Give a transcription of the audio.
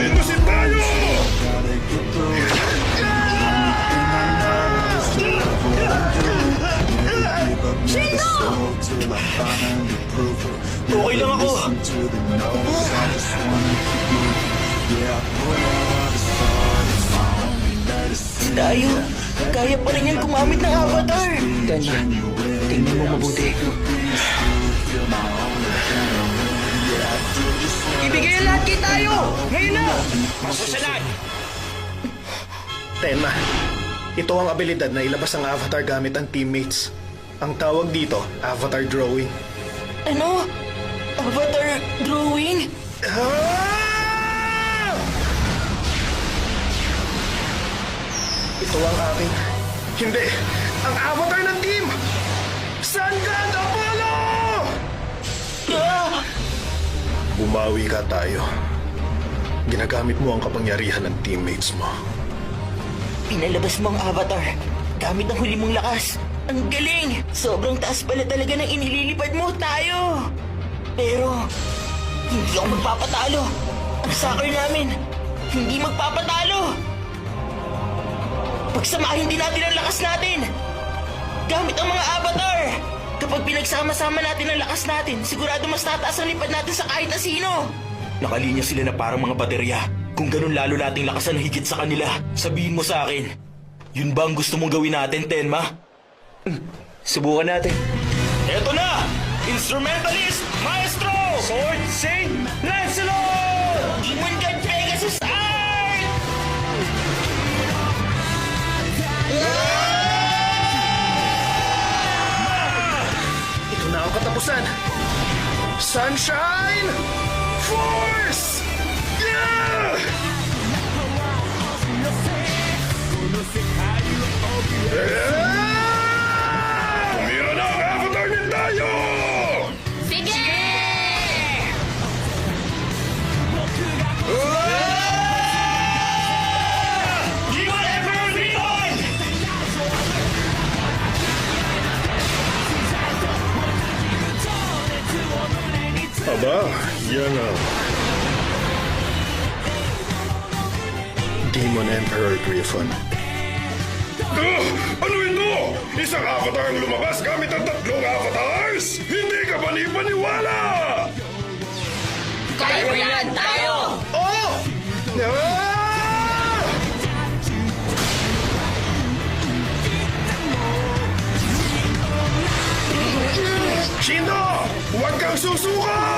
Sinusin tayo! Okay lang ako. Tayo, kaya pa rin yan gumamit ng avatar. Tanya, tingnan mo mabuti. Ibigay ang lahat kay tayo! Ngayon na! Masusunod! Tenma, ito ang abilidad na ilabas ang avatar gamit ang teammates. Ang tawag dito, avatar drawing. Ano? Avatar drawing? Ah! Ito ang aking... Hindi! Ang avatar ng team! Sangad Apollo! Ah! Bumawi ka tayo. Ginagamit mo ang kapangyarihan ng teammates mo. Pinalabas mo ang avatar gamit ang huli mong lakas. Ang galing! Sobrang taas pala talaga ng inililipad mo, tayo! Pero, hindi ako magpapatalo. Ang soccer namin, hindi magpapatalo. Pagsamahin din natin ang lakas natin. Gamit ang mga avatar. Kapag pinagsama-sama natin ang lakas natin, sigurado mas tataas ang lipad natin sa kahit na sino. Nakalinya sila na parang mga baterya. Kung ganun lalo nating lakasan higit sa kanila, sabihin mo sa akin, yun ba ang gusto mong gawin natin, Tenma? Subukan natin. Eto na! Instrumentalist Maestro! Sword, Saint, Lancelot! Demon God Pegasus Art! Ito na ang katapusan. Sunshine! Force! Yeah! Tumira na ang avatar ni tayo! Sige! Demon Emperor Reborn! Aba, yan ang... Demon Emperor Griffon. Ano ito? Isang avatar ang lumabas gamit ang tatlong avatars? Hindi ka panipaniwala! Kaya mo yan, tayo! Oh! Ah! Shindo! Huwag kang susuka!